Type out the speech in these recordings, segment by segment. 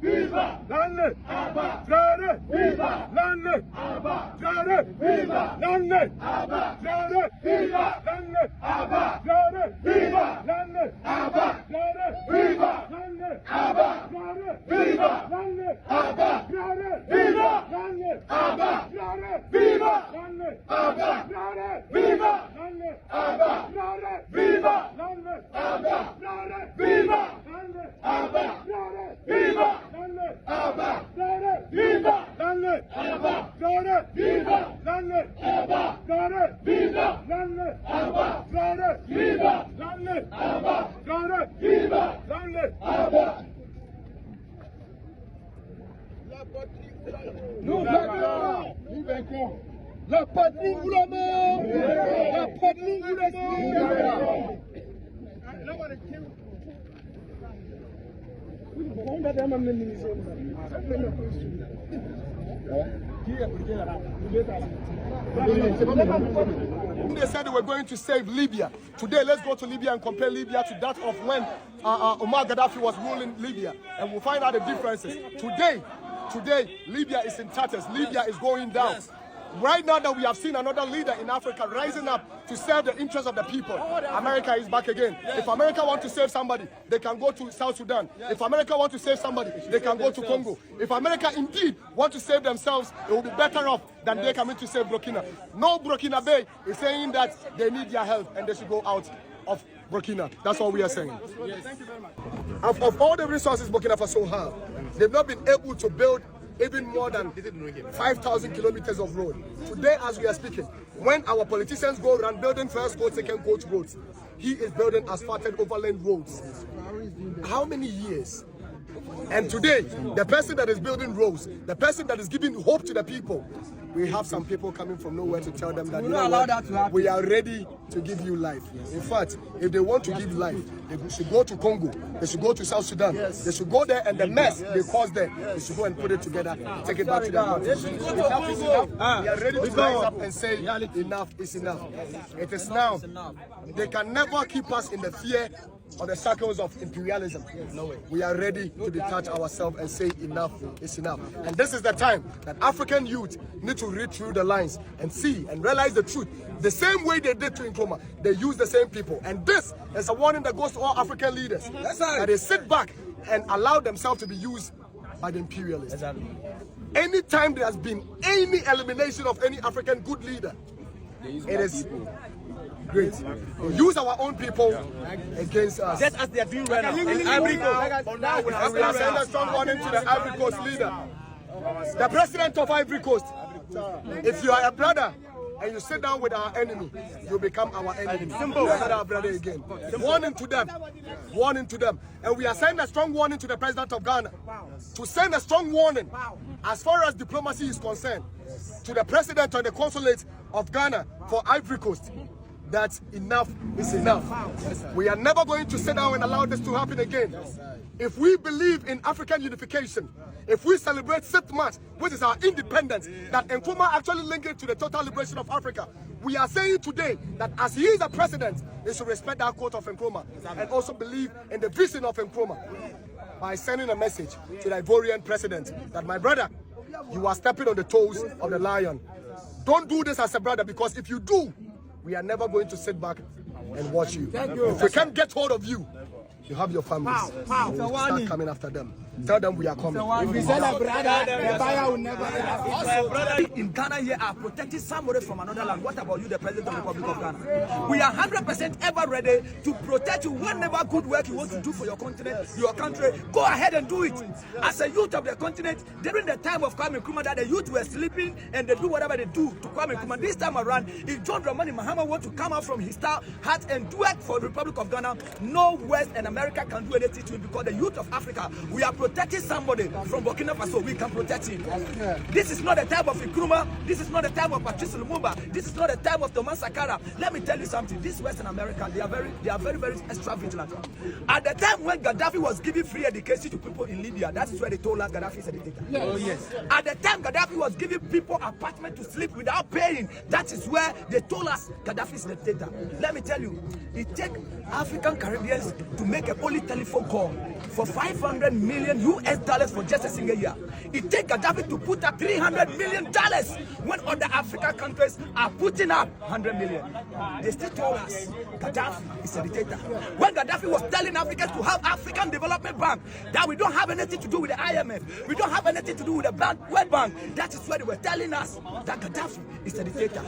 viva, Lande, Abba, Traore, viva, Lande, Abba, Traore, viva, Lande, Abba, Traore, viva, Lande, Abba, Traore, viva, Lande, Abba, Traore, viva, Lande, Abba, Traore, viva, Lande, Abba, Traore, viva, Lande, Abba, Traore, viva, Lande, Abba, Traore, viva, Lande, Abba, Traore, viva, Lande, Abba, Traore, viva, Lande, Abba, Traore, viva, Lande, Abba, Traore, viva, Lande, Abba, Traore, viva, Lande, Abba, Traore, viva, Lande, Abba, Traore, viva, Lande, Abba, Traore, viva, Lande, Abba. Nous vaincrons. La patrie ou la mort. La patrie ou la mort. They said they were going to save Libya. Today, let's go to Libya and compare Libya to that of when Omar Gaddafi was ruling Libya, and we'll find out the differences. Today, Libya is in tatters. Libya is going down. Yes. Right now that we have seen another leader in Africa rising up to serve the interests of the people, America is back again. Yes. If America wants to save somebody, they can go to South Sudan. Yes. If America wants to save somebody, they can go to Congo. If America indeed want to save themselves, it will be better off than they coming to save Burkina. No Burkina Bay is saying that they need their help and they should go out of Burkina. That's all we are saying. Yes. Thank you very much. Of all the resources Burkina Faso have, they've not been able to build even more than 5,000 kilometers of road. Today, as we are speaking, when our politicians go around building first coach, second coach roads, he is building asphalted overland roads. How many years? And today, the person that is building roads, the person that is giving hope to the people, we have some people coming from nowhere to tell them that, you know what, we are ready to give you life. In fact, if they want to give life, they should go to Congo, they should go to South Sudan, they should go there, and the mess they caused there, they should go and put it together, take it back to their country. Enough is enough. We are ready to rise up and say enough is enough. It is now. They can never keep us in the fear or the circles of imperialism. No way. We are ready to detach ourselves and say enough is enough. And this is the time that African youth need to read through the lines and see and realize the truth. The same way they did to Nkrumah, they use the same people. And this is a warning that goes to all African leaders. That they sit back and allow themselves to be used by the imperialists. Anytime there has been any elimination of any African good leader, it is great. We use our own people against us. Just as they are doing right now. And we are sending a strong warning to the Ivory Coast leader. The president of Ivory Coast. If you are a brother and you sit down with our enemy, you become our enemy. Simple. We are not our brother again. Warning to them. Warning to them. And we are sending a strong warning to the president of Ghana. To send a strong warning as far as diplomacy is concerned to the president and the consulate of Ghana for Ivory Coast. That enough is enough. We are never going to sit down and allow this to happen again. If we believe in African unification, if we celebrate 6th March, which is our independence, that Nkrumah actually linked it to the total liberation of Africa, we are saying today that as he is a president, he should respect that quote of Nkrumah and also believe in the vision of Nkrumah by sending a message to the Ivorian president that, my brother, you are stepping on the toes of the lion. Don't do this as a brother, because if you do, we are never going to sit back and watch you. If we can't get hold of you, you have your families. Start coming after them. Tell them we are coming. If we sell a brother, the buyer will never. Also, in Ghana here are protecting somebody from another land. What about you, the President of the Republic of Ghana? We are 100% ever ready to protect you. Whatever good work you want to do for your continent, your country, go ahead and do it. As a youth of the continent, during the time of Kwame Nkrumah, that the youth were sleeping and they do whatever they do to Kwame Nkrumah. This time around, if John Dramani Mahama wants to come out from his heart and do it for the Republic of Ghana, no West and America can do anything to it, because the youth of Africa, we are protecting somebody from Burkina Faso. We can protect him. This is not the time of Nkrumah. This is not the time of Patrice Lumumba. This is not the time of Thomas Sankara. Let me tell you something. This Western America, they are very extra vigilant. At the time when Gaddafi was giving free education to people in Libya, that is where they told us Gaddafi is a dictator. Yes. Oh, yes. At the time Gaddafi was giving people apartment to sleep without paying, that is where they told us Gaddafi is a dictator. Let me tell you, it takes African Caribbeans to make a only telephone call for $500 million million US for just a single year. It takes Gaddafi to put up $300 million when other African countries are putting up 100 million. They still told us Gaddafi is a dictator. When Gaddafi was telling Africans to have African Development Bank, that we don't have anything to do with the IMF, we don't have anything to do with the World Bank, that is where they were telling us that Gaddafi is a dictator.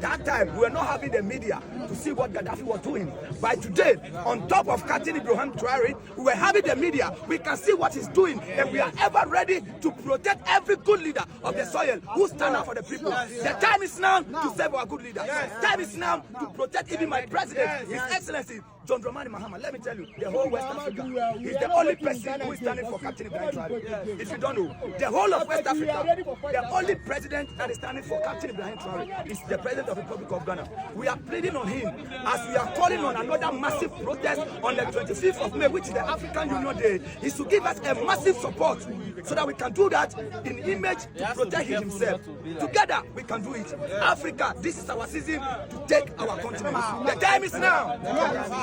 That time, we were not having the media to see what Gaddafi was doing. By today, on top of Capt.ibrahim Traore, we were having the media. We can see what he's doing, and we are ever ready to protect every good leader of the soil who stand up for the people. The time is now to save our good leaders. The time is now to protect even my president, His Excellency John Dramani Mahama. Let me tell you, the whole West Africa is the only person who is standing for Capt.ibrahim Traore. If you don't know, the whole of West Africa, the only president that is standing for Capt.ibrahim Traore is the president of the Republic of Ghana. We are pleading on him as we are calling on another massive protest on the 25th of May, which is the African Union Day, is to give us a massive support so that we can do that in image to protect him himself. Together, we can do it. Africa, this is our season to take our continent. The time is now.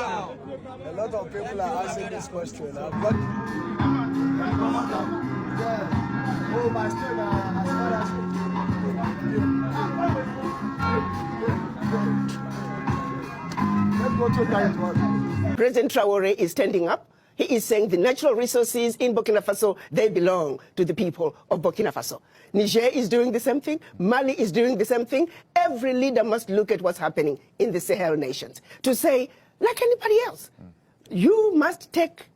A lot of people are asking this question. President Traore is standing up. He is saying the natural resources in Burkina Faso, they belong to the people of Burkina Faso. Niger is doing the same thing. Mali is doing the same thing. Every leader must look at what's happening in the Sahel nations to say, like anybody else, you must take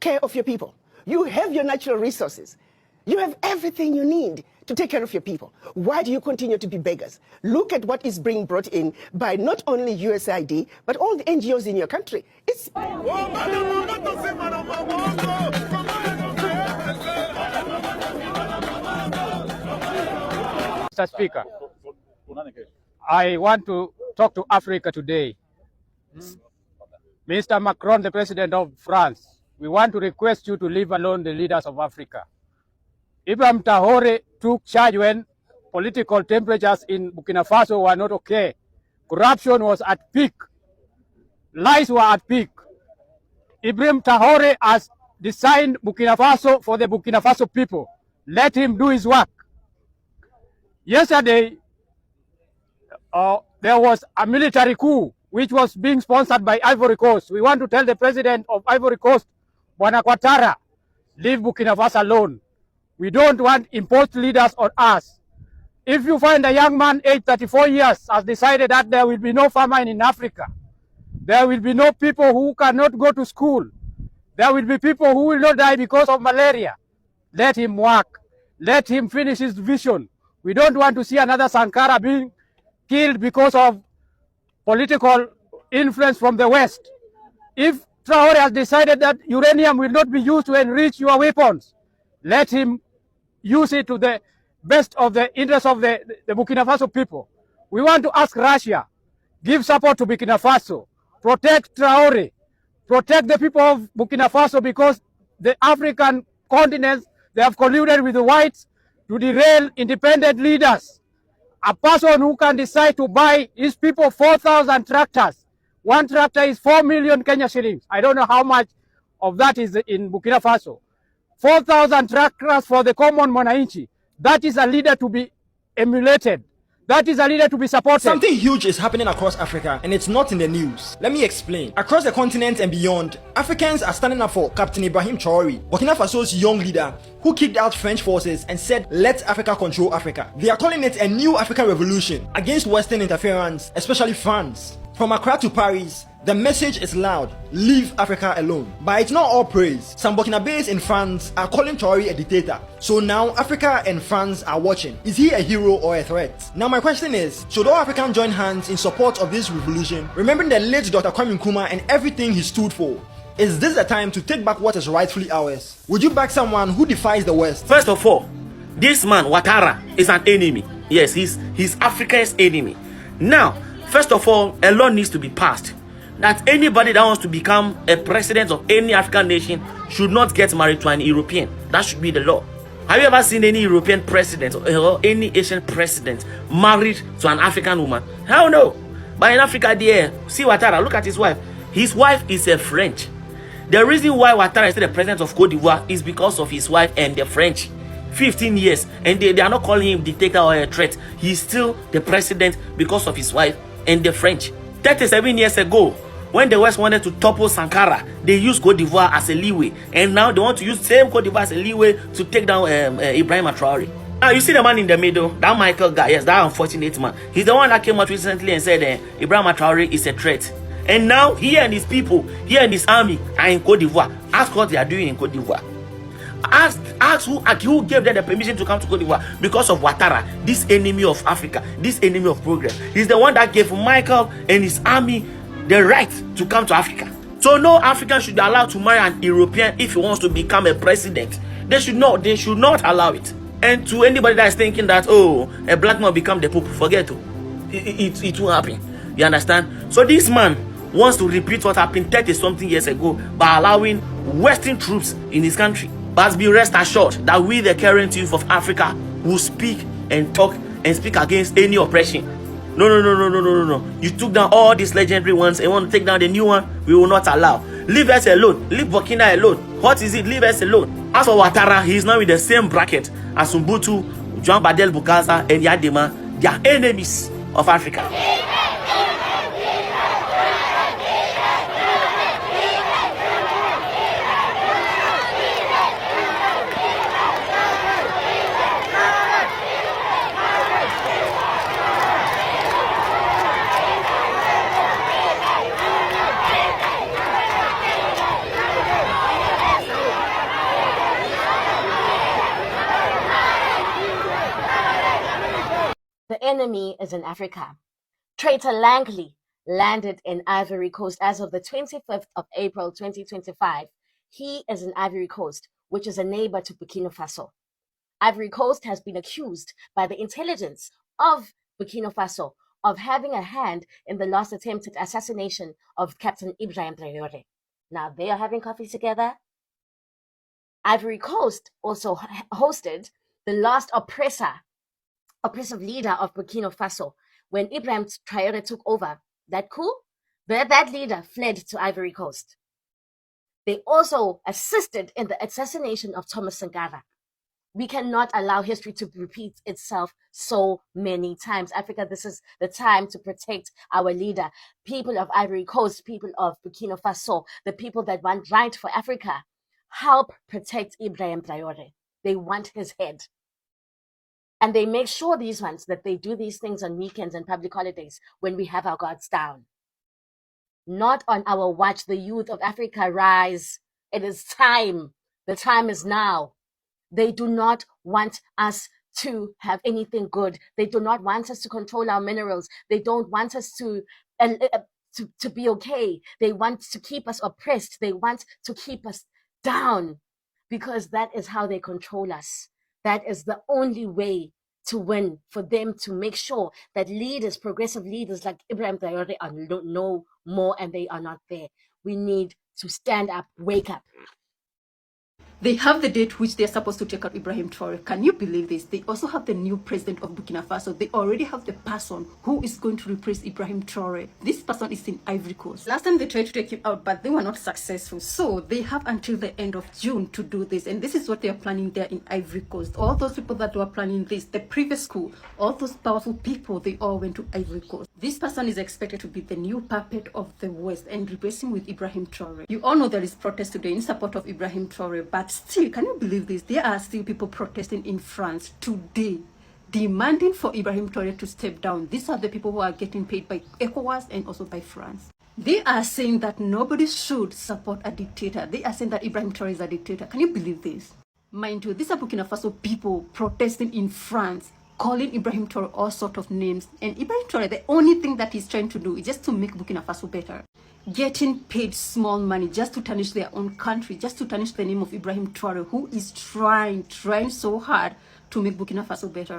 care of your people. You have your natural resources. You have everything you need to take care of your people. Why do you continue to be beggars? Look at what is being brought in by not only USAID, but all the NGOs in your country. It's... Mr. Speaker, I want to talk to Africa today. Mr. Macron, the President of France, we want to request you to leave alone the leaders of Africa. Ibrahim Traore took charge when political temperatures in Burkina Faso were not okay. Corruption was at peak. Lies were at peak. Ibrahim Traore has designed Burkina Faso for the Burkina Faso people. Let him do his work. Yesterday, there was a military coup which was being sponsored by Ivory Coast. We want to tell the president of Ivory Coast, Bwana Ouattara, leave Burkina Faso alone. We don't want imposed leaders on us. If you find a young man aged 34 years has decided that there will be no famine in Africa, there will be no people who cannot go to school, there will be people who will not die because of malaria, let him work. Let him finish his vision. We don't want to see another Sankara being killed because of political influence from the West. If Traore has decided that uranium will not be used to enrich your weapons, let him use it to the best of the interests of the Burkina Faso people. We want to ask Russia, give support to Burkina Faso, protect Traore, protect the people of Burkina Faso, because the African continents, they have colluded with the whites to derail independent leaders. A person who can decide to buy his people 4,000 tractors. One tractor is 4 million Kenya shillings. I don't know how much of that is in Burkina Faso. 4,000 tractors for the common Mwananchi. That is a leader to be emulated. That is a leader to be supported. Something huge is happening across Africa, and it's not in the news. Let me explain. Across the continent and beyond, Africans are standing up for Capt.ibrahim Traore, Burkina Faso's young leader, who kicked out French forces and said, "Let Africa control Africa." They are calling it a new African revolution against Western interference, especially France. From Accra to Paris, the message is loud: leave Africa alone. But it's not all praise. Some Burkinabés in France are calling Traore a dictator. So now Africa and France are watching. Is he a hero or a threat? Now my question is, should all Africans join hands in support of this revolution, remembering the late Dr. Kwame Nkrumah and everything he stood for? Is this the time to take back what is rightfully ours? Would you back someone who defies the West? First of all, this man, Ouattara, is an enemy. Yes, he's Africa's enemy. Now, first of all, a law needs to be passed that anybody that wants to become a president of any African nation should not get married to an European. That should be the law. Have you ever seen any European president or any Asian president married to an African woman? Hell no. But in Africa, there, see Ouattara, look at his wife. His wife is a French. The reason why Ouattara is still the president of Cote d'Ivoire is because of his wife and the French. 15 years, and they are not calling him dictator or a threat. He's still the president because of his wife and the French. 37 years ago, when the West wanted to topple Sankara, they used Cote d'Ivoire as a leeway, and now they want to use same Cote d'Ivoire as a leeway to take down Ibrahim Traore. Now you see the man in the middle, that Michael guy, yes, that unfortunate man. He's the one that came out recently and said Ibrahim Traore is a threat. And now he and his people, he and his army are in Cote d'Ivoire. Ask what they are doing in Cote d'Ivoire. Ask who gave them the permission to come to Cote d'Ivoire. Because of Ouattara, this enemy of Africa, this enemy of progress. He's the one that gave Michael and his army the right to come to Africa. So no African should be allowed to marry an European if he wants to become a president. They should not allow it. And to anybody that is thinking that, oh, a black man become the pope, forget it won't happen. You understand? So this man wants to repeat what happened 30-something years ago by allowing Western troops in his country. But be rest assured that we, the current youth of Africa, will speak and talk and speak against any oppression. No. You took down all these legendary ones and want to take down the new one. We will not allow. Leave us alone. Leave Burkina alone. What is it? Leave us alone. As for Ouattara, he is now in the same bracket as Umbutu, Jean Badel Bukasa, and Yadema. They are enemies of Africa. The enemy is in Africa. Traitor Langley landed in Ivory Coast as of the 25th of April 2025. He is in Ivory Coast, which is a neighbor to Burkina Faso. Ivory Coast has been accused by the intelligence of Burkina Faso of having a hand in the last attempted assassination of Capt.ibrahim Traore. Now they are having coffee together. Ivory Coast also hosted the last oppressive leader of Burkina Faso. When Ibrahim Traore took over that coup, that leader fled to Ivory Coast. They also assisted in the assassination of Thomas Sankara. We cannot allow history to repeat itself so many times. Africa, this is the time to protect our leader. People of Ivory Coast, people of Burkina Faso, the people that want right for Africa, help protect Ibrahim Traore. They want his head. And they make sure, these ones, that they do these things on weekends and public holidays when we have our guards down. Not on our watch. The youth of Africa, rise. It is time. The time is now. They do not want us to have anything good. They do not want us to control our minerals. They don't want us to be okay. They want to keep us oppressed. They want to keep us down, because that is how they control us. That is the only way to win, for them to make sure that leaders, progressive leaders like Ibrahim Traore are no more, and they are not there. We need to stand up, wake up. They have the date which they're supposed to take out Ibrahim Traore. Can you believe this? They also have the new president of Burkina Faso. They already have the person who is going to replace Ibrahim Traore. This person is in Ivory Coast. Last time they tried to take him out, but they were not successful. So they have until the end of June to do this. And this is what they are planning there in Ivory Coast. All those people that were planning this, the previous coup, all those powerful people, they all went to Ivory Coast. This person is expected to be the new puppet of the West and replace him with Ibrahim Traore. You all know there is protest today in support of Ibrahim Traore, but still, can you believe this? There are still people protesting in France today, demanding for Ibrahim Traore to step down. These are the people who are getting paid by ECOWAS and also by France. They are saying that nobody should support a dictator. They are saying that Ibrahim Traore is a dictator. Can you believe this? Mind you, these are Burkina Faso people protesting in France, calling Ibrahim Traore all sorts of names. And Ibrahim Traore, the only thing that he's trying to do is just to make Burkina Faso better. Getting paid small money just to tarnish their own country, just to tarnish the name of Ibrahim Traore, who is trying so hard to make Burkina Faso better.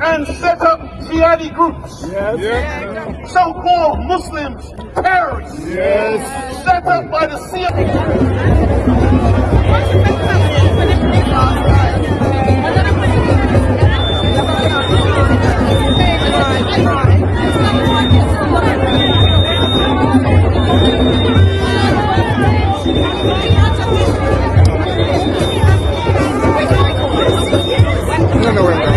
And set up jihadi groups. Yes. So-called Muslims, terrorists. Yes. Set up by the CIA. No, no,